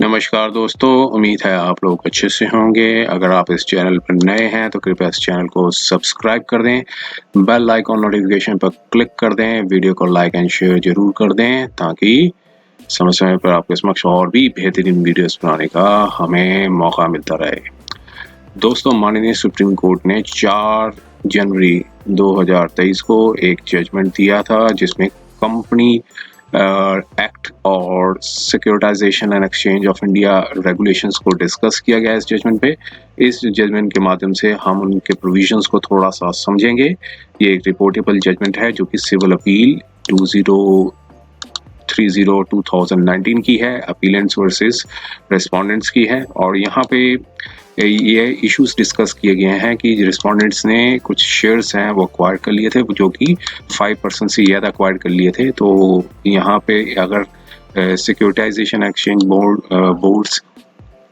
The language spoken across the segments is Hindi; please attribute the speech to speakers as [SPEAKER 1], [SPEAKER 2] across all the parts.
[SPEAKER 1] नमस्कार दोस्तों, उम्मीद है आप लोग अच्छे से होंगे। अगर आप इस चैनल पर नए हैं तो कृपया इस चैनल को सब्सक्राइब कर दें, बेल आइकॉन नोटिफिकेशन पर क्लिक कर दें, वीडियो को लाइक एंड शेयर ज़रूर कर दें ताकि समय-समय पर आपके समक्ष और भी बेहतरीन वीडियोस बनाने का हमें मौका मिलता रहे। दोस्तों, माननीय सुप्रीम कोर्ट ने 4 जनवरी 2023 को एक जजमेंट दिया था जिसमें कंपनी एक्ट और securitization and exchange of India regulations को डिस्कस किया गया इस जजमेंट पे। इस जजमेंट के माध्यम से हम उनके प्रोविजंस को थोड़ा सा समझेंगे। ये एक रिपोर्टेबल जजमेंट है जो कि सिविल अपील 2019 की है, अपीलेंट्स वर्सेस रेस्पोंडेंट्स की है। और यहाँ पे ये इश्यूज डिस्कस किए गए हैं कि रिस्पोंडेंट्स ने कुछ शेयर्स हैं वो एक्वायर कर लिए थे जो कि 5% से ज़्यादा एक्वायर कर लिए थे। तो यहाँ पे अगर securitisation exchange boards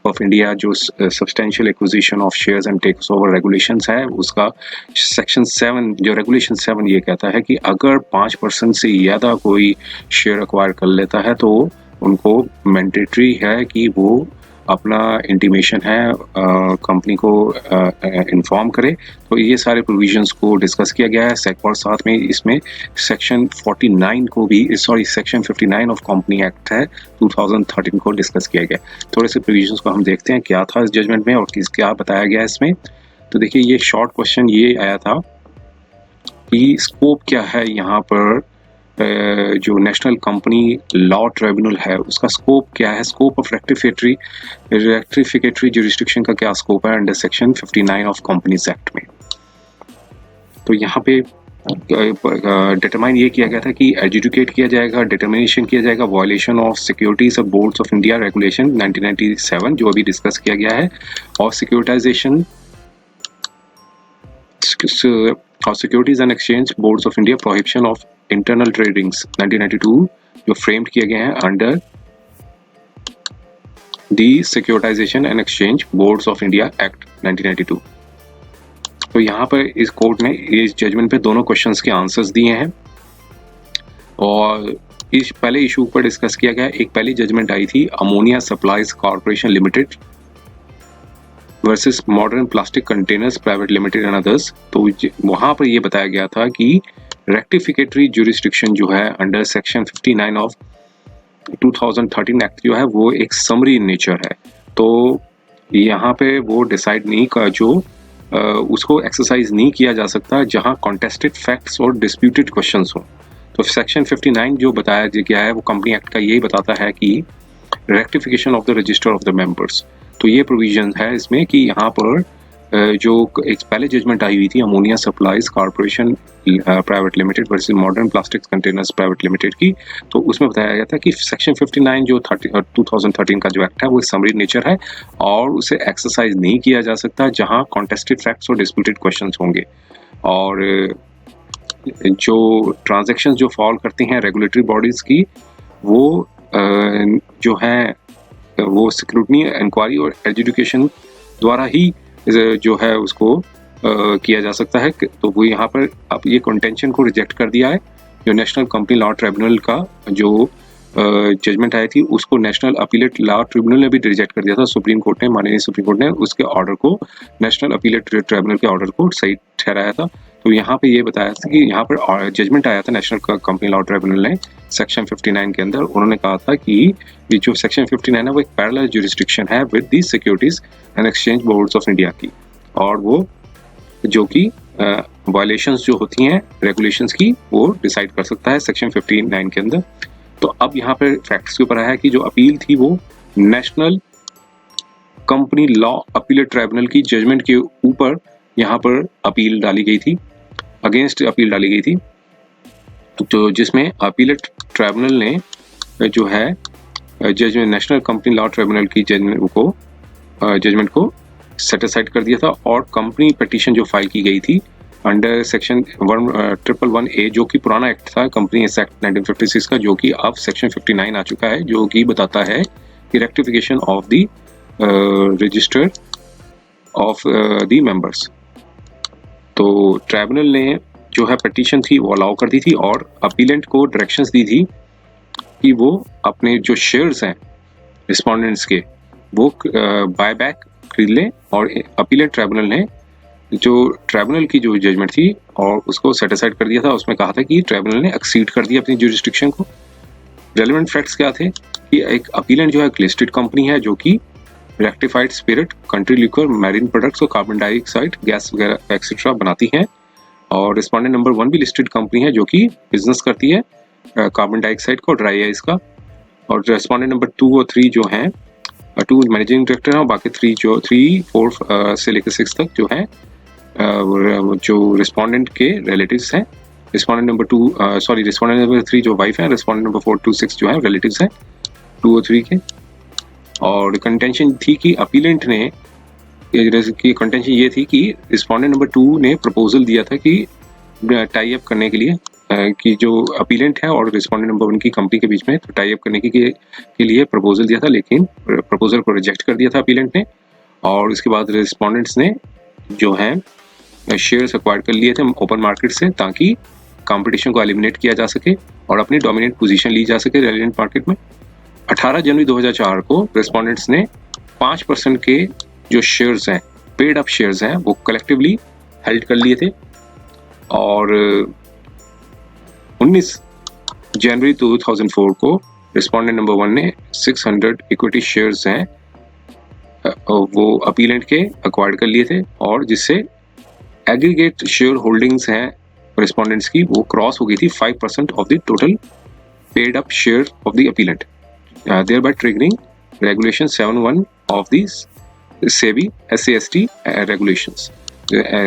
[SPEAKER 1] of India जो substantial acquisition of shares and takes over regulations है उसका सेक्शन 7 जो रेगुलेशन 7 ये कहता है कि अगर 5% से ज़्यादा कोई शेयर एक्वायर कर लेता है तो उनको मैंडेटरी है कि वो अपना इंटीमेशन है कंपनी को इन्फॉर्म करे। तो ये सारे प्रोविजंस को डिस्कस किया गया है और साथ में इसमें सेक्शन 59 ऑफ कंपनी एक्ट है 2013 को डिस्कस किया गया। थोड़े से प्रोविजंस को हम देखते हैं क्या था इस जजमेंट में और क्या बताया गया है इसमें। तो देखिए, ये शॉर्ट क्वेश्चन ये आया था कि स्कोप क्या है यहाँ पर, जो नेशनल कंपनी लॉ ट्रिब्यूनल है उसका स्कोप क्या है, स्कोप ऑफ रेक्टिफिकेटरी जुरिस्डिक्शन का क्या स्कोप है under section 59 of companies act में। तो यहाँ पे डिटरमाइन ये किया गया था कि एजुकेट किया जाएगा, डिटर्मिनेशन किया जाएगा violation of securities of boards of India regulation 1997 जो अभी डिस्कस किया गया है, और सिक्योरिटाइजेशन और securities and exchange boards of India prohibition of internal tradings 1992 जो फ्रेम्ड किए गए हैं under the securitization and exchange boards of India act 1992। तो यहाँ पर इस कोर्ट ने इस जजमेंट पे दोनों क्वेश्चंस के आंसर्स दिए हैं और इस पहले इशू पर डिस्कस किया गया। एक पहली जजमेंट आई थी ammonia supplies corporation limited versus modern plastic containers private limited and others. तो वहाँ पर ये बताया गया था कि रेक्टिफिकेटरी जुरिस्डिक्शन जो है अंडर सेक्शन 59 ऑफ 2013 एक्ट जो है वो एक समरी इन नेचर है। तो यहाँ पे वो डिसाइड नहीं का जो उसको एक्सरसाइज नहीं किया जा सकता जहाँ कॉन्टेस्टेड फैक्ट्स और डिस्प्यूटेड क्वेश्चंस हो। तो सेक्शन 59 जो बताया गया है वो कंपनी एक्ट का यही बताता है कि rectification of the register of the members. तो ये प्रोविजन है इसमें कि यहाँ पर जो एक पहले जजमेंट आई हुई थी ammonia supplies corporation private limited versus modern plastic containers private limited की, तो उसमें बताया गया था कि सेक्शन 59 जो 2013 का जो एक्ट है वो समरी नेचर है और उसे एक्सरसाइज नहीं किया जा सकता जहां कॉन्टेस्टेड फैक्ट्स और डिस्प्यूटेड क्वेश्चंस होंगे। और जो ट्रांजैक्शंस जो फॉल करती हैं रेगुलेटरी बॉडीज की वो जो है वो स्क्रूटनी इंक्वायरी और एजुकेशन द्वारा ही जो है उसको किया जा सकता है। तो वो यहाँ पर अब ये कंटेंशन को रिजेक्ट कर दिया है। जो नेशनल कंपनी लॉ ट्रिब्यूनल का जो जजमेंट आई थी उसको नेशनल अपीलेट लॉ ट्रिब्यूनल ने भी रिजेक्ट कर दिया था। सुप्रीम कोर्ट ने, माननीय सुप्रीम कोर्ट ने उसके ऑर्डर को, नेशनल अपीलेट ट्रिब्यूनल के ऑर्डर को सही ठहराया था। तो यहाँ पे ये बताया था कि यहाँ पर जजमेंट आया था नेशनल कंपनी लॉ ट्रिब्यूनल ने सेक्शन 59 के अंदर। उन्होंने कहा था कि ये जो सेक्शन 59 है वो एक पैरेलल जुरिस्डिक्शन है with the securities and exchange boards of India की, और वो जो कि वायलेशंस जो होती हैं रेगुलेशंस की वो डिसाइड कर सकता है सेक्शन 59 के अंदर। तो अब यहाँ पे फैक्ट्स के ऊपर आया है कि जो अपील थी वो national company law appellate tribunal की जजमेंट के ऊपर यहाँ पर अपील डाली गई थी, अगेंस्ट अपील डाली गई थी। तो जिसमें अपीलेट ट्राइब्यूनल ने जो है judgment national company law tribunal की जजमेंट को सेटिस्फाइड कर दिया था और कंपनी पिटीशन जो फाइल की गई थी अंडर सेक्शन 111A जो कि पुराना एक्ट था कंपनी एक्ट 1956 का, जो कि अब सेक्शन 59 आ चुका है जो कि बताता है कि rectification of the register of the members. तो ट्राइब्यूनल ने जो है पिटीशन थी वो अलाउ कर दी थी और अपीलेंट को डायरेक्शंस दी थी कि वो अपने जो शेयर्स हैं रिस्पोंडेंट्स के वो बाय बैक खरीद लें, और अपीलेट ट्राइब्यूनल ने जो ट्राइब्यूनल की जो जजमेंट थी और उसको सेटिसाइड कर दिया था, उसमें कहा था कि ट्राइब्यूनल ने एक्सीड कर दिया अपनी ज्यूरिसडिक्शन को। रेलेवेंट फैक्ट्स क्या थे कि एक अपीलेंट जो है एक लिस्टेड कंपनी है जो कि rectified spirit, country liquor, marine products और कार्बन डाइऑक्साइड गैस वगैरह एक्सेट्रा बनाती हैं। और रिस्पोंडेंट नंबर 1 भी लिस्टेड कंपनी है जो कि बिजनेस करती है कार्बन डाइऑक्साइड का और ड्राई आइस का। और रेस्पोंडेंट नंबर 2 और 3 जो हैं, 2 मैनेजिंग डायरेक्टर हैं और बाकी 3 4 से लेकर 6 तक जो है जो रिस्पोंडेंट के रिलेटिव्स हैं। रिस्पोंडेंट नंबर 3 जो वाइफ है, रिस्पोंडेंट नंबर 4 to 6 जो है रिलेटिव्स हैं 2 और 3 के। और कंटेंशन थी कि अपीलेंट ने की कंटेंशन ये थी कि रिस्पोंडेंट नंबर 2 ने प्रपोजल दिया था कि टाई अप करने के लिए कि जो अपीलेंट है और रिस्पोंडेंट नंबर 1 की कंपनी के बीच में तो टाई अप करने के लिए प्रपोजल दिया था, लेकिन प्रपोजल को रिजेक्ट कर दिया था अपीलेंट ने। और उसके बाद रिस्पोंडेंट्स ने जो है शेयर्स एक्वायर कर लिए थे ओपन मार्केट से, ताकि कंपटीशन को एलिमिनेट किया जा सके और अपनी डोमिनेंट पोजीशन ली जा सके रेलेवेंट मार्केट में। 18 जनवरी 2004 को रिस्पोंडेंट्स ने 5% के जो शेयर्स हैं, पेड अप शेयर्स हैं, वो कलेक्टिवली हेल्ड कर लिए थे। और 19 जनवरी 2004 को रिस्पोंडेंट नंबर 1 ने 600 इक्विटी शेयर्स हैं वो अपीलेंट के एक्वायर कर लिए थे, और जिससे एग्रीगेट शेयर होल्डिंग्स हैं रिस्पोंडेंट्स की वो क्रॉस हो गई थी 5% of the total paid up share of the appellate, thereby triggering regulation 7(1) of the SEBI SAST regulations।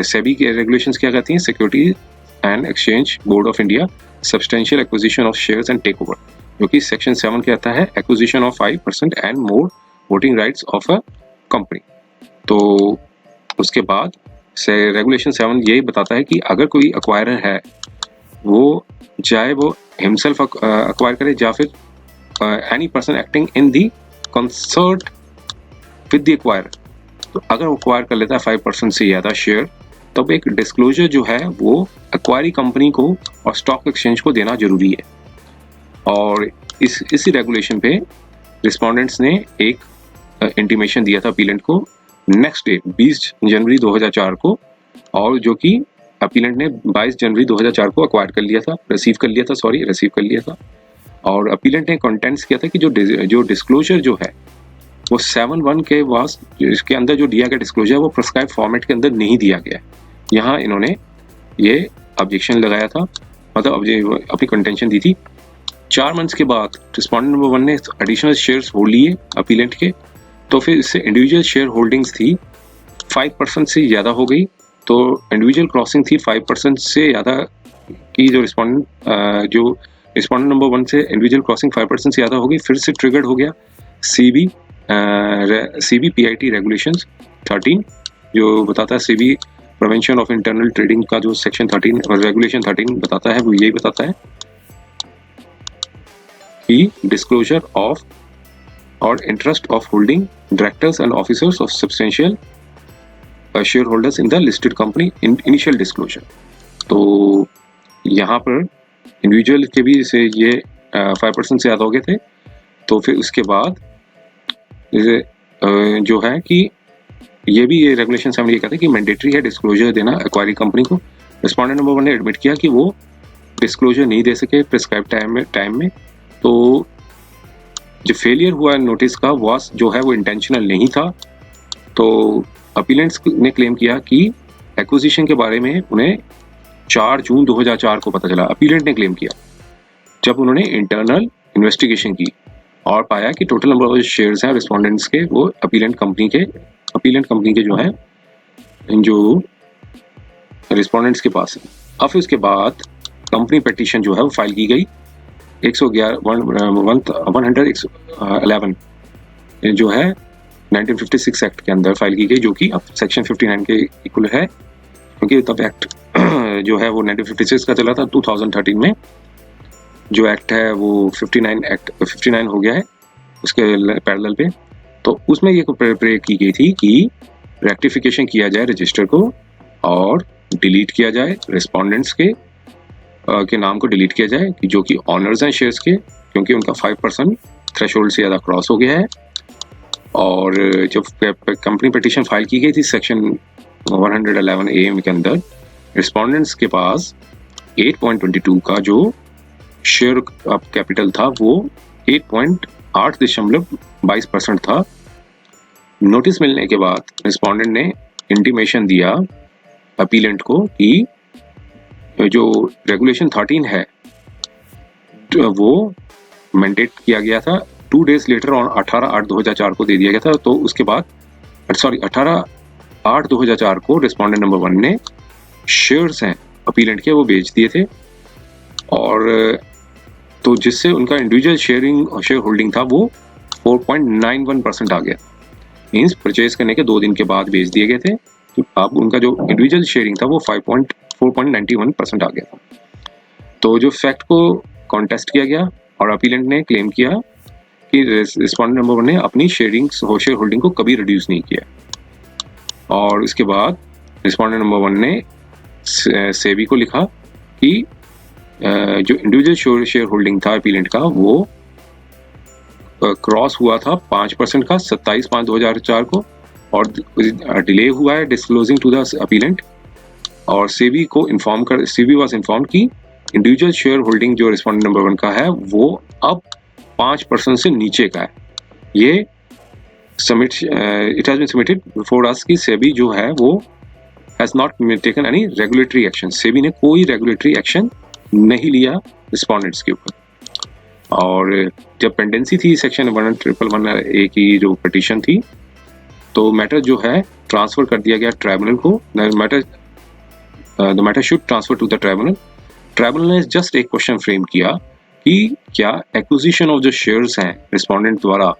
[SPEAKER 1] SEBI के regulations क्या कहती हैं? Security and Exchange Board of India substantial acquisition of shares and takeover, जो कि सेक्शन 7 कहता है acquisition of 5% and more voting rights of a company। तो उसके बाद से रेगुलेशन 7 यही बताता है कि अगर कोई एक्वायरर है वो चाहे वो हिमसेल्फ एक्वायर करे या फिर any person acting in the concert with the acquirer, तो अगर वो एक्वायर कर लेता है 5% से ज़्यादा शेयर, तब एक डिस्क्लोजर जो है वो एक्वायरी कंपनी को और स्टॉक एक्सचेंज को देना जरूरी है। और इसी रेगुलेशन पे रिस्पोंडेंट्स ने एक इंटीमेशन दिया था अपीलेंट को नेक्स्ट डे 20 जनवरी 2004 को, और जो कि अपीलेंट ने 22 जनवरी 2004 को एक्वायर कर लिया था, रिसीव कर लिया था। और अपीलेंट ने कंटेंट्स किया था कि जो डिस्क्लोजर जो है वो 7(1) के वास इसके अंदर जो दिया गया डिस्क्लोजर है वो प्रिस्क्राइब फॉर्मेट के अंदर नहीं दिया गया। यहाँ इन्होंने ये ऑब्जेक्शन लगाया था, मतलब अपनी कंटेंशन दी थी। 4 मंथ्स के बाद रिस्पोंडेंट नंबर 1 ने एडिशनल शेयर्स होल्ड लिए अपीलेंट के, तो फिर इससे इंडिविजुअल शेयर होल्डिंग्स थी 5% से ज़्यादा हो गई। तो इंडिविजुअल क्रॉसिंग थी 5% से ज़्यादा की, जो रिस्पोंडेंट नंबर 1 से इंडिविजुअल क्रॉसिंग 5% से ज़्यादा हो गई। फिर से ट्रिगर्ड हो गया CBPIT रेगुलेशंस 13, जो बताता है CB prevention of internal trading का जो सेक्शन 13 और रेगुलेशन 13 बताता है, वो यही बताता है कि डिस्क्लोजर ऑफ और interest of holding directors and officers of substantial share holders in the listed company in initial disclosure. तो यहाँ पर इंडिविजुअल के भी से ये 5% से ज़्यादा हो गए थे। तो फिर उसके बाद जो है कि ये भी ये रेगुलेशन सामने ये कहते हैं कि मैंडेटरी है डिस्क्लोजर देना एक्वायरी कंपनी को। रिस्पोंडेंट नंबर 1 ने एडमिट किया कि वो डिस्क्लोजर नहीं दे सके प्रिस्क्राइब टाइम में। तो जो फेलियर हुआ नोटिस का वास जो है वो इंटेंशनल नहीं था। तो अपीलेंट्स ने क्लेम किया कि एक्विजिशन के बारे में उन्हें 4 जून 2004 को पता चला। अपीलेंट ने क्लेम किया जब उन्होंने इंटरनल इन्वेस्टिगेशन की और पाया कि टोटल नंबर ऑफ शेयर्स हैं रिस्पोंडेंट्स के वो अपीलेंट कंपनी के जो हैं जो रिस्पोंडेंट्स के पास है। अब फिर उसके बाद कंपनी पिटीशन जो है वो फाइल की गई 111 जो है 1956 एक्ट के अंदर फाइल की गई, जो कि अब सेक्शन 59 के इक्वल है, क्योंकि तब एक्ट जो है वो 1956 का चला था। 2013 में जो एक्ट है वो 59 हो गया है उसके पैरेलल पे। तो उसमें ये प्रे की गई थी कि रेक्टिफिकेशन किया जाए रजिस्टर को और डिलीट किया जाए रिस्पोंडेंट्स के नाम को डिलीट किया जाए, कि जो कि ऑनर्स हैं शेयर्स के, क्योंकि उनका 5% थ्रेशोल्ड से ज़्यादा क्रॉस हो गया है। और जब कंपनी पिटीशन फाइल की गई थी सेक्शन 111 ए के अंदर, रिस्पोंडेंट्स के पास 8.22 का जो शेयर कैपिटल था वो 8.8.22% था। नोटिस मिलने के बाद रिस्पोंडेंट ने इंटीमेशन दिया अपीलेंट को कि जो रेगुलेशन 13 है वो मैंडेट किया गया था। 2 डेज लेटर ऑन 18/8/2004 को दे दिया गया था। तो उसके बाद 18/8/2004 को रिस्पोंडेंट नंबर 1 ने शेयर्स हैं अपीलेंट के वो बेच दिए थे, और तो जिससे उनका इंडिविजुअल शेयर होल्डिंग था वो 4.91% आ गया। मीन्स परचेज करने के 2 दिन के बाद बेच दिए गए थे, तो अब उनका जो इंडिविजुअल शेयरिंग था वो 4.91% आ गया था। तो जो फैक्ट को कॉन्टेस्ट किया गया और अपीलेंट ने क्लेम किया कि रिस्पोंडेंट नंबर 1 ने अपनी शेयर होल्डिंग को कभी रिड्यूस नहीं किया। और इसके बाद रिस्पोंडेंट नंबर 1 ने सेबी को लिखा कि जो इंडिविजुअल शेयर होल्डिंग था अपीलेंट का वो क्रॉस हुआ था 5% का 27/5/2004 को, और डिले हुआ है डिस्क्लोजिंग टू द अपीलेंट। और सेबी वाज इन्फॉर्म कि इंडिविजुअल शेयर होल्डिंग जो रिस्पोंडेंट नंबर 1 का है वो अब 5% से नीचे का है। ये it has been submitted before us कि सेबी जो है वो has not taken any regulatory action. SEBI ने कोई रेगुलेटरी एक्शन नहीं लिया रिस्पोंडेंट्स के ऊपर। और जब पेंडेंसी थी सेक्शन 111 ए की जो पिटीशन थी, तो मैटर जो है ट्रांसफर कर दिया गया ट्राइब्यूनल को। The matter should transfer to the tribunal. Tribunal ने जस्ट एक क्वेश्चन फ्रेम किया कि क्या एक्विजिशन ऑफ जो शेयर्स हैं रिस्पोंडेंट द्वारा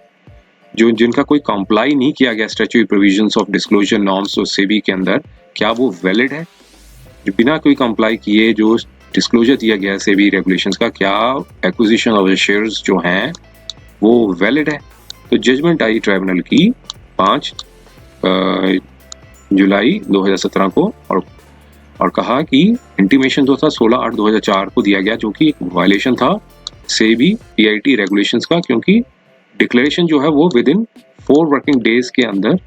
[SPEAKER 1] जो जिनका कोई कंप्लाई नहीं किया गया statutory provisions of disclosure norms और सेबी के अंदर, क्या वो वैलिड है? जो बिना कोई कंप्लाई किए जो डिस्क्लोजर दिया गया सेबी रेगुलेशंस का, क्या एक्विजिशन ऑफ द शेयर्स जो हैं वो वैलिड है? तो जजमेंट आई ट्राइब्यूनल की 5 जुलाई 2017 को, और कहा कि इंटीमेशन जो था 16/8/2004 को दिया गया, जो कि एक वायलेशन था सेबी पीआईटी रेगुलेशंस का, क्योंकि डिक्लेरेशन जो है वो विद इन 4 वर्किंग डेज के अंदर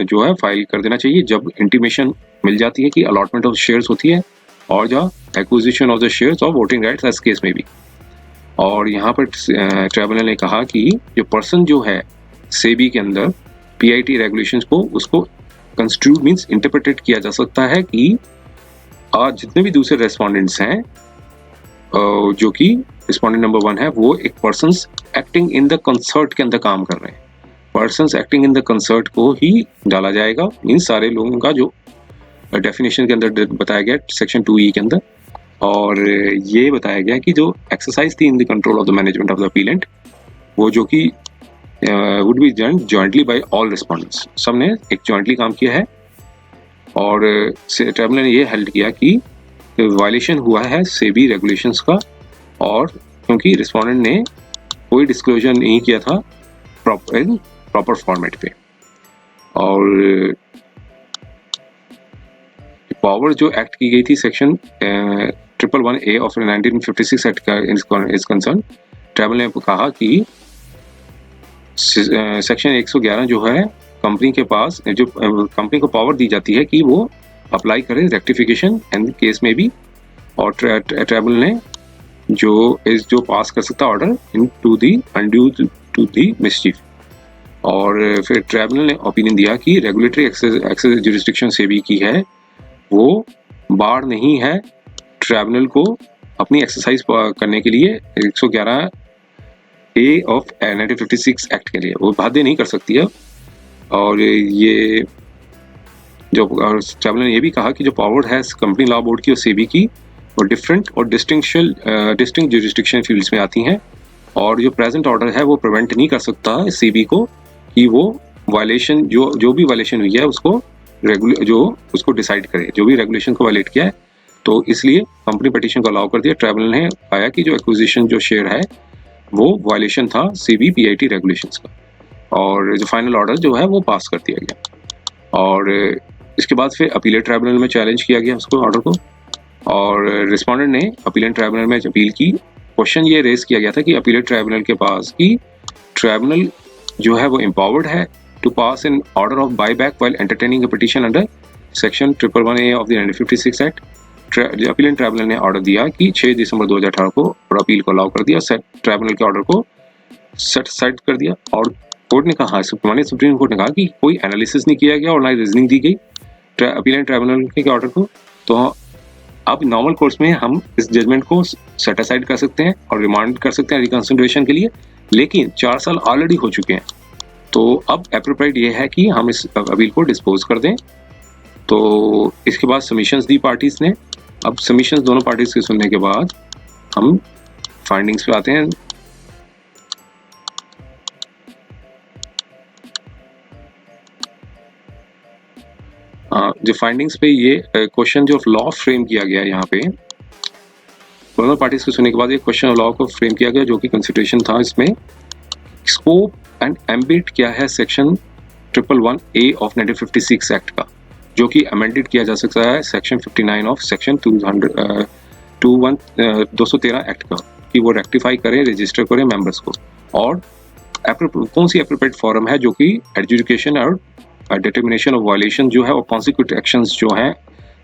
[SPEAKER 1] जो है फाइल कर देना चाहिए जब इंटीमेशन मिल जाती है कि अलॉटमेंट ऑफ शेयर्स होती है, और जो acquisition of the shares of voting rights as case में भी। और यहाँ पर ट्राइब्यूनल ने कहा कि जो पर्सन जो है सेबी के अंदर पीआईटी रेगुलेशंस को उसको कंस्ट्रूड मींस इंटरप्रेटेड किया जा सकता है कि आज जितने भी दूसरे रेस्पोंडेंट्स हैं जो कि रिस्पोंडेंट नंबर 1 है वो एक persons acting in the concert के अंदर काम कर रहे हैं। Persons acting in the concert को ही डाला जाएगा, मींस सारे लोगों का जो डेफिनेशन के अंदर बताया गया सेक्शन 2E के अंदर। और ये बताया गया कि जो एक्सरसाइज थी in the control of the management of the appellant, वो जो कि would be done jointly by all respondents, सबने एक जॉइंटली काम किया है। और ट्राइब्यूनल ने ये हेल्ड किया कि वायलेशन हुआ है सेबी रेगुलेशंस का, और क्योंकि रिस्पोंडेंट ने कोई डिस्क्लोजर नहीं किया था प्रॉपर फॉर्मेट पे। और पावर जो एक्ट की गई थी सेक्शन 111A ऑफ 1956 एक्ट का इज कंसर्न, ट्राइब्यूनल ने कहा कि सेक्शन 111 जो है कंपनी के पास, जो कंपनी को पावर दी जाती है कि वो अप्लाई करे रेक्टिफिकेशन एंड केस में भी, और ट्राइब्यूनल ने जो पास कर सकता order in to the undue to the mischief. और फिर ट्राइब्यूनल ने ओपिनियन दिया कि रेगुलेटरी एक्सेस जुरिस्डिक्शन सेबी की है, वो बार नहीं है ट्राइब्यूनल को अपनी एक्सरसाइज करने के लिए 111A ऑफ 1956 एक्ट के लिए, वो बाध्य नहीं कर सकती है। और ये जो ट्राइब्यूनल ने ये भी कहा कि जो पावर है कंपनी लॉ बोर्ड की और सेबी की, वो डिफरेंट और डिस्टिंक्ट जुरिस्डिक्शन फील्ड्स में आती हैं, और जो प्रेजेंट ऑर्डर है वो प्रिवेंट नहीं कर सकता सेबी को कि वो वायलेशन जो भी वायलेशन हुई है उसको डिसाइड करे, जो भी रेगुलेशन को वायलेट किया है। तो इसलिए कंपनी पिटीशन को अलाउ कर दिया। ट्राइब्यूनल ने पाया कि जो एक्विजिशन जो शेयर है वो वायलेशन था सेबी पीआईटी रेगुलेशंस का, और जो फाइनल ऑर्डर जो है वो पास कर दिया गया। और इसके बाद फिर अपीलेट ट्राइब्यूनल में चैलेंज किया गया उसको ऑर्डर को, और रिस्पोंडेंट ने अपीलेट ट्राइब्यूनल में अपील की। क्वेश्चन ये रेज किया गया था कि अपीलेट ट्राइब्यूनल के पास कि ट्राइब्यूनल जो है वो empowered है to pass an order of buyback while entertaining a petition under section 111A of the 1956 Act. Appellate tribunal ने ऑर्डर दिया कि 6 दिसंबर 2018 को और अपील को अलाउ कर दिया, ट्राइब्यूनल के ऑर्डर को सेट साइड कर दिया। और कोर्ट ने कहा, सुप्रीम कोर्ट ने कहा कि कोई एनालिसिस नहीं किया गया और ना रीजनिंग दी गई अपीलेंट ट्राइब्यूनल के ऑर्डर को, तो अब नॉर्मल कोर्स में हम इस जजमेंट को सेट असाइड कर सकते हैं और रिमांड कर सकते हैं रिकंसिडरेशन के लिए, लेकिन 4 साल ऑलरेडी हो चुके हैं, तो अब एप्रोप्रिएट ये है कि हम इस अपील को डिस्पोज कर दें। तो इसके बाद सबमिशंस दी पार्टीज ने। अब सबमिशंस दोनों पार्टीज के सुनने के बाद हम फाइंडिंग्स पे आते हैं। जो फाइंडिंग्स पे ये क्वेश्चन जो लॉ फ्रेम किया गया यहाँ पे, दोनों पार्टीज को सुनने के बाद एक क्वेश्चन ऑफ लॉ को फ्रेम किया गया जो कि कंसिडरेशन था इसमें, स्कोप एंड एम्बिट क्या है सेक्शन 111A ऑफ 1956 एक्ट का, जो कि अमेंडेड किया जा सकता है सेक्शन 59 ऑफ सेक्शन 213 एक्ट का, कि वो रेक्टिफाई करें, रजिस्टर करें मेंबर्स को, और कौन सी एप्रोप्रिएट फॉरम है जो कि एडजुडिकेशन और डिटर्मिनेशन ऑफ वायलेशन जो है और कॉन्सिक्यूटिव एक्शंस जो है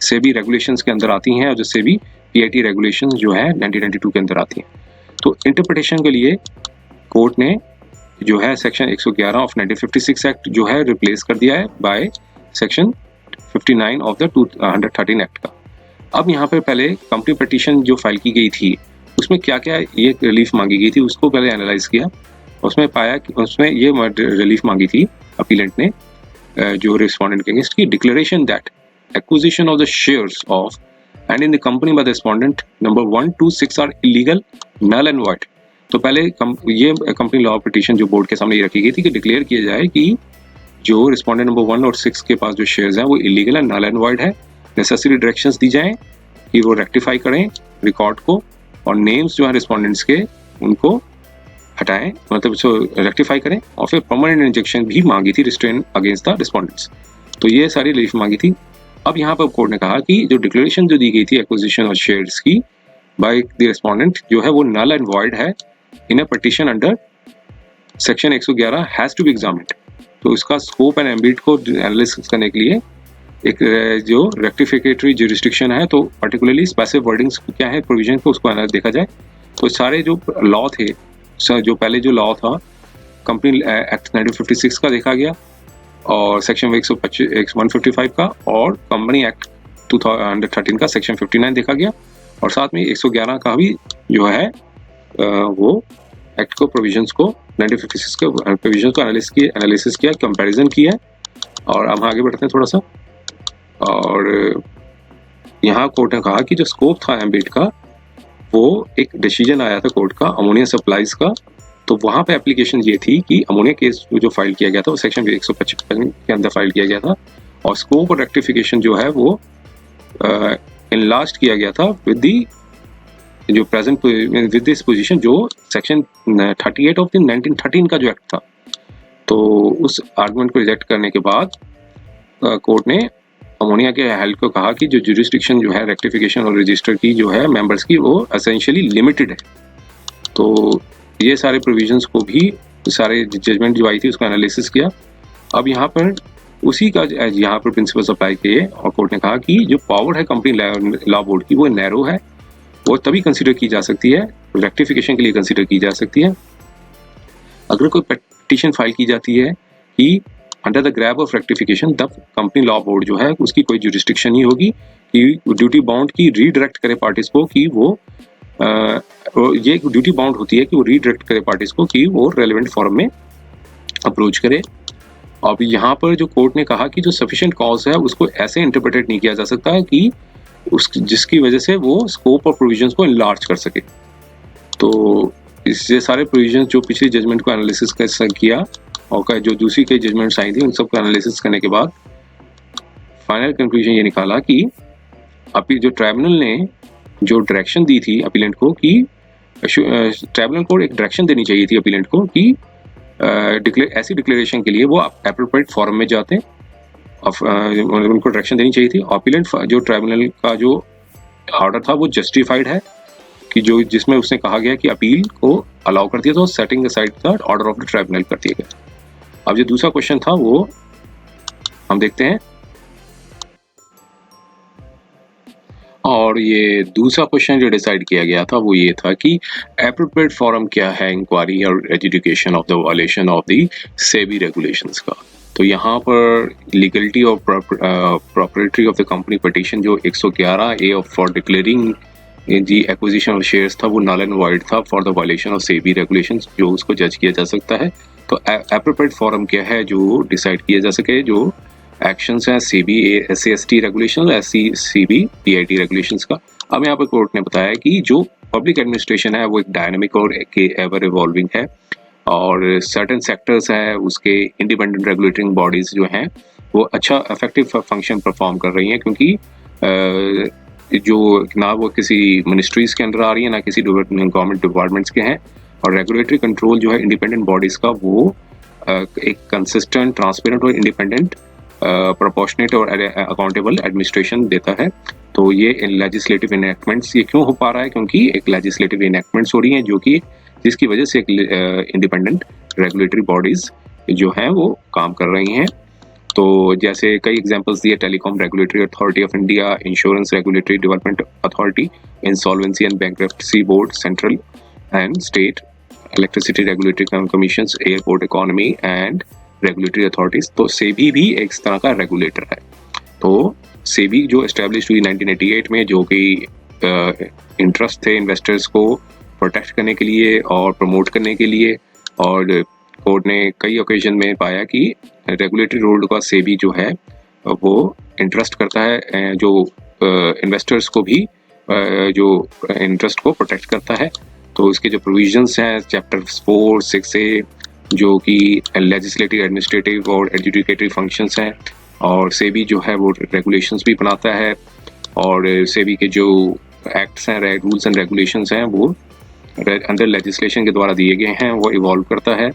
[SPEAKER 1] सेबी रेगुलेशंस के अंदर आती हैं, और जो सेबी पीआईटी रेगुलेशंस जो है 1992 के अंदर आती हैं। तो इंटरप्रिटेशन के लिए कोर्ट ने जो है सेक्शन 111 ऑफ 1956 एक्ट जो है रिप्लेस कर दिया है by section 59 of the 213 act का। अब यहाँ पर पहले कंपनी पिटीशन जो फाइल की गई थी उसमें क्या क्या ये रिलीफ मांगी गई थी उसको पहले एनालाइज किया। उसमें पाया कि उसमें ये रिलीफ मांगी थी अपीलेंट ने जो रिस्पोंडेंट के अगेंस्ट की, declaration that acquisition of the shares of and in the company by the respondent number 1 to 6 are illegal, null and void. तो पहले ये कंपनी लॉ पिटीशन जो बोर्ड के सामने ये रखी गई थी कि डिक्लेयर किया जाए कि जो रिस्पोंडेंट नंबर 1 और 6 के पास जो शेयर्स हैं वो illegal and null and void है। नेसेसरी डायरेक्शंस दी जाएं कि वो रेक्टिफाई करें रिकॉर्ड को, और नेम्स जो है रिस्पोंडेंट्स के उनको हटाएं, मतलब उसको रेक्टिफाई करें, और फिर परमानेंट इंजेक्शन भी मांगी थी रिस्ट्रेन अगेंस्ट द रिस्पोंडेंट्स। तो ये सारी रिलीफ मांगी थी। अब यहाँ पर कोर्ट ने कहा कि जो डिक्लेरेशन जो दी गई थी एक्विजिशन ऑफ शेयर्स की बाय द रिस्पोंडेंट जो है वो नल एंड वॉइड है in a petition under section 111 has to be examined. तो इसका स्कोप एंड एम्बिट को एनालिसिस करने के लिए एक जो रेक्टिफिकेटरी ज्यूरिसडिक्शन है, तो पर्टिकुलरली स्पेसिफिक वर्डिंग्स क्या है प्रोविजन को उसको देखा जाए। तो सारे जो लॉ थे, जो पहले जो लॉ था कंपनी एक्ट 1956 का देखा गया, और सेक्शन 155 का, और कंपनी एक्ट 2013 का सेक्शन 59 देखा गया, और साथ में 111 का भी जो है वो एक्ट को प्रोविजंस को 1956 के प्रोविजंस को एनालिसिस किया, कंपैरिजन किया। और हम आगे बढ़ते हैं थोड़ा सा। और यहाँ कोर्ट ने कहा कि जो स्कोप था एम्बिट का, वो एक डिसीजन आया था कोर्ट का अमोनिया सप्लाईज का, तो वहाँ पे एप्लीकेशन ये थी कि अमोनिया केस जो फाइल किया गया था वो सेक्शन 155 के अंदर फाइल किया गया था, और स्कोप और रेक्टिफिकेशन जो है वो इनलार्ज किया गया था विद दी जो प्रेजेंट विद दिस पोजीशन जो सेक्शन 38 ऑफ द 1913 का जो एक्ट था। तो उस आर्गुमेंट को रिजेक्ट करने के बाद कोर्ट ने अमोनिया के हेल्थ को कहा कि जो ज्यूरिसडिक्शन जो है रेक्टिफिकेशन और रजिस्टर की जो है मेंबर्स की वो एसेंशियली लिमिटेड है। तो ये सारे प्रोविजंस को भी सारे जजमेंट जो आई थी उसको एनालिसिस किया। अब यहाँ पर उसी का यहाँ पर प्रिंसिपल्स अप्लाई किए, और कोर्ट ने कहा कि जो पावर है कंपनी लॉ बोर्ड की वो नैरो है, वो तभी कंसिडर की जा सकती है, रेक्टिफिकेशन के लिए कंसिडर की जा सकती है अगर कोई पिटीशन फाइल की जाती है कि under the grab of rectification the company law board जो है उसकी कोई ज्यूरिसडिक्शन नहीं होगी कि ड्यूटी बाउंड की रीडायरेक्ट करे पार्टीज को कि वो ये ड्यूटी बाउंड होती है कि वो रीडायरेक्ट करे पार्टीज को कि वो रेलेवेंट फॉरम में अप्रोच करे। अब यहाँ पर जो कोर्ट ने कहा कि जो सफिशिएंट कॉज है उसको ऐसे इंटरप्रेटेड नहीं किया जा सकता कि जिसकी वजह से वो स्कोप और प्रोविजंस को इनलार्ज कर सके। तो इससे सारे प्रोविजंस जो पिछली जजमेंट को एनालिसिस किया और जो दूसरी कई जजमेंट्स आई थी उन सबको एनालिसिस करने के बाद फाइनल कंक्लूजन ये निकाला कि अभी जो ट्राइब्यूनल ने जो डायरेक्शन दी थी अपीलेंट को कि ट्राइब्यूनल को एक डायरेक्शन देनी चाहिए थी अपीलेंट को कि ऐसी डिक्लेरेशन के लिए वो एप्रोप्रिएट फॉरम में जाते उनको डायरेक्शन देनी चाहिए थी। अपीलेंट जो ट्राइब्यूनल का जो ऑर्डर था वो जस्टिफाइड है कि जो जिसमें उसने कहा गया कि अपील को अलाउ कर दिया था, setting aside the order of the tribunal कर दिया गया। अब जो दूसरा क्वेश्चन था वो हम देखते हैं, और ये दूसरा क्वेश्चन जो डिसाइड किया गया था वो ये था कि एप्रोप्रिएट फॉरम क्या है इंक्वायरी और education of the violation of the SEBI regulations का। तो यहाँ पर लीगलिटी और property of the company petition जो 111 A of for declaring the acquisition of shares था वो नल एंड वॉइड था for the violation of SEBI regulations, जो उसको जज किया जा सकता है। तो एप्रोप्रिएट फॉरम क्या है जो डिसाइड किया जा सके, जो एक्शंस हैं SEBI SCST regulation, SCCB PIT regulations का। अब यहाँ पर कोर्ट ने बताया कि जो पब्लिक एडमिनिस्ट्रेशन है वो एक डायनामिक और एवर इवॉल्विंग है, और सर्टेन सेक्टर्स है उसके इंडिपेंडेंट रेगुलेटिंग बॉडीज जो हैं वो अच्छा इफेक्टिव फंक्शन परफॉर्म कर रही हैं, क्योंकि जो ना वो किसी मिनिस्ट्रीज के अंडर आ रही है ना किसी गवर्नमेंट डिपार्टमेंट्स के हैं, और रेगुलेटरी कंट्रोल जो है इंडिपेंडेंट बॉडीज का वो एक कंसिस्टेंट, ट्रांसपेरेंट और इंडिपेंडेंट, प्रोपोर्शनेट और अकाउंटेबल एडमिनिस्ट्रेशन देता है। तो ये लेजिस्लेटिव इनएक्टमेंट्स ये क्यों हो पा रहा है, क्योंकि एक लेजिस्लेटिव इनएक्टमेंट्स हो रही हैं जो कि जिसकी वजह से एक इंडिपेंडेंट रेगुलेटरी बॉडीज जो हैं वो काम कर रही हैं। तो जैसे कई एग्जांपल्स दिए, telecom regulatory authority of India, insurance regulatory development authority, insolvency and bankruptcy board, central and state electricity regulatory commissions, airport economy and regulatory authorities. तो सेबी भी एक तरह का रेगुलेटर है। तो सेबी जो एस्टेब्लिश हुई 1988 में, जो कि इंटरेस्ट थे इन्वेस्टर्स को प्रोटेक्ट करने के लिए और प्रमोट करने के लिए, और कोर्ट ने कई ओकेजन में पाया कि रेगुलेटरी रोल का सेबी जो है वो इंटरेस्ट करता है, जो इन्वेस्टर्स को भी जो इंटरेस्ट को प्रोटेक्ट करता है। तो इसके जो प्रोविजंस हैं चैप्टर 4, 6A जो कि लेजिस्लेटिव, एडमिनिस्ट्रेटिव और एजुकेटरी फंक्शंस हैं, और सेबी जो है वो रेगुलेशंस भी बनाता है, और सेबी के जो एक्ट्स हैं, रूल्स एंड रेगुलेशंस हैं वो अंडर लेजिस्लेशन के द्वारा दिए गए हैं वो इवॉल्व करता है।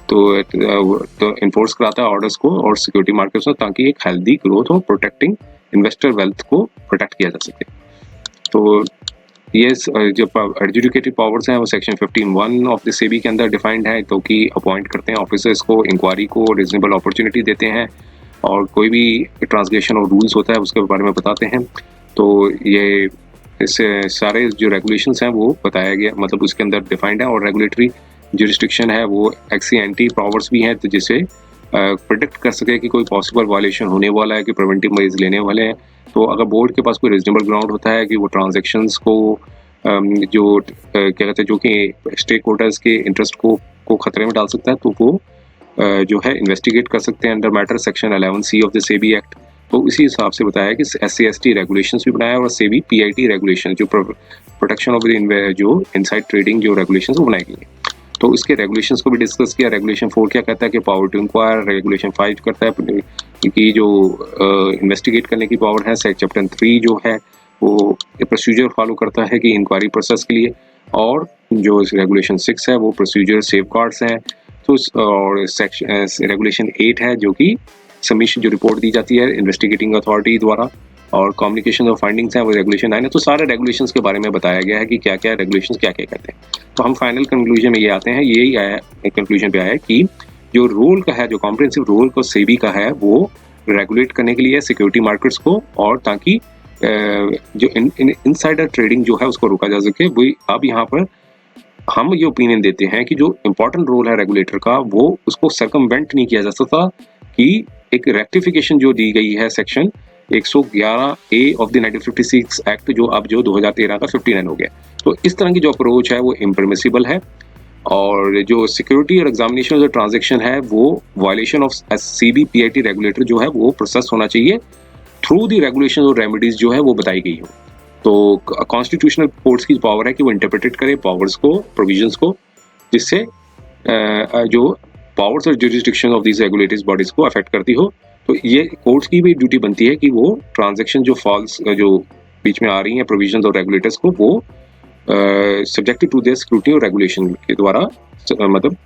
[SPEAKER 1] तो इन्फोर्स कराता है ऑर्डर्स को और सिक्योरिटी मार्केट्स में, ताकि एक हेल्दी ग्रोथ हो, प्रोटेक्टिंग इन्वेस्टर वेल्थ को प्रोटेक्ट किया जा सके। तो ये जो एडजुडिकेटिव पावर्स हैं वो सेक्शन 15(1) ऑफ द सेबी के अंदर डिफाइंड है, तो कि अपॉइंट करते हैं ऑफिसर्स को, इंक्वायरी को रीजनेबल अपॉर्चुनिटी देते हैं, और कोई भी ट्रांसग्रेशन और रूल्स होता है उसके बारे में बताते हैं। तो ये इससे सारे जो रेगुलेशंस हैं वो बताया गया, मतलब उसके अंदर डिफाइंड है। और रेगुलेटरी जुरिस्डिक्शन है वो एक्सी एंटी पावर्स भी हैं, तो जिसे प्रिडिक्ट कर सके कि कोई पॉसिबल वायलेशन होने वाला है, कि प्रिवेंटिव मेजर्स लेने वाले हैं। तो अगर बोर्ड के पास कोई रीजनेबल ग्राउंड होता है कि वो ट्रांजैक्शंस को जो क्या कहते हैं, जो कि स्टेक होल्डर्स के इंटरेस्ट को खतरे में डाल सकता है, तो वो जो है इन्वेस्टिगेट कर सकते हैं under matter section 11C of the SEBI act. तो इसी हिसाब से बताया कि SCST रेगुलेशंस भी बनाया, और सेबी PIT रेगुलेशन जो प्रोटेक्शन ऑफ द जो इनसाइड ट्रेडिंग जो रेगुलेशंस वो बनाई गई हैं। तो इसके रेगुलेशंस को भी डिस्कस किया। रेगुलेशन 4 क्या कहता है कि पावर टू इंक्वायर, रेगुलेशन 5 करता है कि जो इन्वेस्टिगेट करने की पावर है। चैप्टर 3 जो है वो प्रोसीजर फॉलो करता है कि इंक्वायरी प्रोसेस के लिए, और जो रेगुलेशन 6 है वो प्रोसीजर सेफगार्ड्स हैं। तो और सेक्शन रेगुलेशन 8 है जो कि सबमिशन जो रिपोर्ट दी जाती है इन्वेस्टिगेटिंग अथॉरिटी द्वारा, और कम्युनिकेशन और फाइंडिंग्स हैं वो रेगुलेशन 9 है। तो सारे रेगुलेशंस के बारे में बताया गया है कि क्या क्या रेगुलेशंस क्या क्या कहते हैं। तो हम फाइनल कंक्लूजन में ये आते हैं, यही आया कंक्लूजन पे आया कि जो रोल का है, जो कॉम्प्रिहेंसिव रोल को सेबी का है, वो रेगुलेट करने के लिए सिक्योरिटी मार्केट्स को, और ताकि जो इनसाइडर ट्रेडिंग जो है उसको रोका जा सके। वही अब यहाँ पर हम ये ओपिनियन देते हैं कि जो इम्पोर्टेंट रोल है रेगुलेटर का वो उसको सर्कमवेंट नहीं किया जा सकता, कि एक रेक्टिफिकेशन जो दी गई है section 111A of the 1956 act जो अब जो 2013 का 59 हो गया। तो इस तरह की जो अप्रोच है वो इम्परमिसिबल है, और जो सिक्योरिटी और एग्जामिनेशन जो ट्रांजैक्शन है वो violation of SCB PIT regulator जो है वो प्रोसेस होना चाहिए थ्रू द रेगुलेशन और रेमेडीज जो है वो बताई गई हो। तो कॉन्स्टिट्यूशनल कोर्ट्स की पावर है कि वो इंटरप्रेटेड करे पावर्स को, प्रोविजंस को, जिससे जो पावर्स और jurisdiction of these regulatory bodies को अफेक्ट करती हो। तो ये कोर्ट्स की भी ड्यूटी बनती है कि वो ट्रांजैक्शन जो फॉल्स जो बीच में आ रही हैं प्रोविजंस और रेगुलेटर्स को, वो सब्जेक्टेड टू देयर स्क्रूटनी और रेगुलेशन के द्वारा, मतलब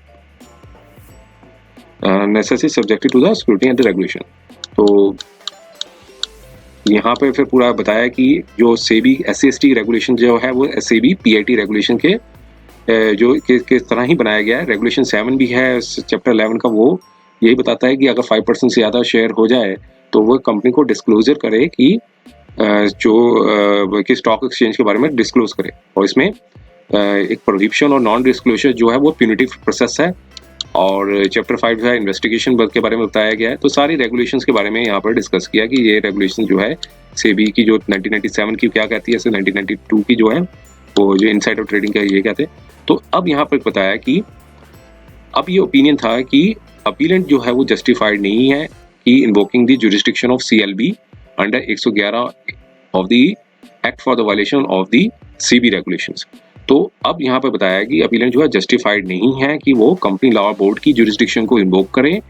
[SPEAKER 1] necessary subjected to the scrutiny and the regulation. तो यहाँ पे फिर पूरा बताया कि जो सेबी SCST रेगुलेशन जो है वो SCB PIT रेगुलेशन के जो किस तरह ही बनाया गया है। रेगुलेशन 7 भी है चैप्टर 11 का, वो यही बताता है कि अगर 5% से ज़्यादा शेयर हो जाए तो वो कंपनी को डिस्क्लोजर करे कि कि स्टॉक एक्सचेंज के बारे में डिस्क्लोज करे। और इसमें एक प्रोहिबिशन और नॉन डिस्क्लोजर जो है वो प्यूनिटिव प्रोसेस है। और चैप्टर 5 है इन्वेस्टिगेशन के बारे में बताया गया है। तो सारी रेगुलेशंस के बारे में यहाँ पर डिस्कस किया कि ये रेगुलेशन जो है सेबी की जो 1997 की क्या कहती है, 1992 की जो है वो जो इनसाइडर ट्रेडिंग का ये कहते हैं। तो अब यहाँ पर बताया कि अब ये ओपिनियन था कि अपीलेंट जो है वो जस्टिफाइड नहीं है कि invoking the jurisdiction of CLB under 111 of the act for the violation of the CB regulations. तो अब यहाँ पर बताया कि अपीलेंट जो है जस्टिफाइड नहीं है कि वो कंपनी लॉ बोर्ड की जुरिस्डिक्शन को इन्वोक करें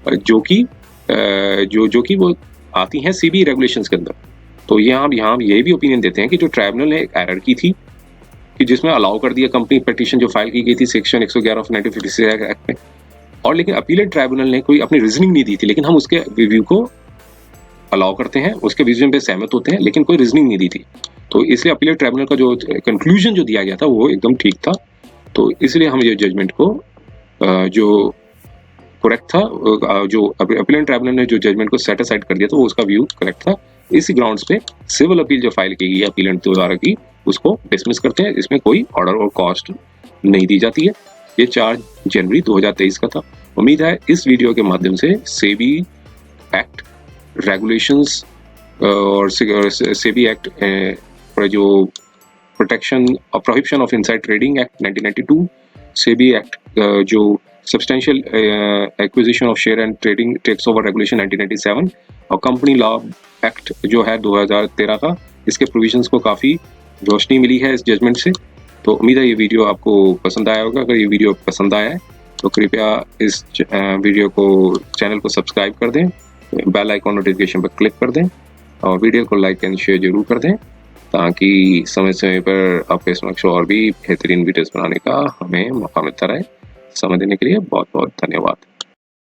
[SPEAKER 1] जो कि वो आती हैं सीबी रेगुलेशंस के अंदर। तो यहाँ ये भी ओपिनियन देते हैं कि जो ट्राइब्यूनल ने एक एरर की थी कि जिसमें अलाउ कर दिया कंपनी पिटीशन जो फाइल की गई थी सेक्शन 111 ऑफ 1956 एक्ट में, और लेकिन अपीलेट ट्राइब्यूनल ने कोई अपनी रीजनिंग नहीं दी थी, लेकिन हम उसके रिव्यू को अलाउ करते हैं, उसके विजन पे सहमत होते हैं, लेकिन कोई रीजनिंग नहीं दी थी। तो इसलिए अपीलेट ट्राइब्यूनल का जो कंक्लूजन जो दिया गया था वो एकदम ठीक था। तो इसलिए हम ये जजमेंट को जो करेक्ट था, जो अपीलेट ट्राइब्यूनल ने जो जजमेंट को सेट असाइड कर दिया था वो उसका व्यू करेक्ट था। इसी ग्राउंड्स पे सिविल अपील जो फाइल की गई है अपीलेंट द्वारा की उसको डिसमिस करते हैं। इसमें कोई ऑर्डर और कॉस्ट नहीं दी जाती है। ये 4 जनवरी 2023 का था। उम्मीद है इस वीडियो के माध्यम से सेबी एक्ट रेगुलेशंस और सेबी एक्ट पर जो प्रोटेक्शन और prohibition of inside trading act 1992, SEBI act जो substantial acquisition of share and trading takes over regulation 1997 और कंपनी लॉ एक्ट जो है 2013 का, इसके प्रोविजंस को काफ़ी रोशनी मिली है इस जजमेंट से। तो उम्मीद है ये वीडियो आपको पसंद आया होगा। अगर ये वीडियो पसंद आया है तो कृपया इस वीडियो को चैनल को सब्सक्राइब कर दें, बेल आइकॉन नोटिफिकेशन पर क्लिक कर दें और वीडियो को लाइक एंड शेयर जरूर कर दें ताकि समय समय पर आपके समक्ष और भी बेहतरीन वीडियोस बनाने का हमें मौका मिलता रहे। समय देने के लिए बहुत बहुत धन्यवाद।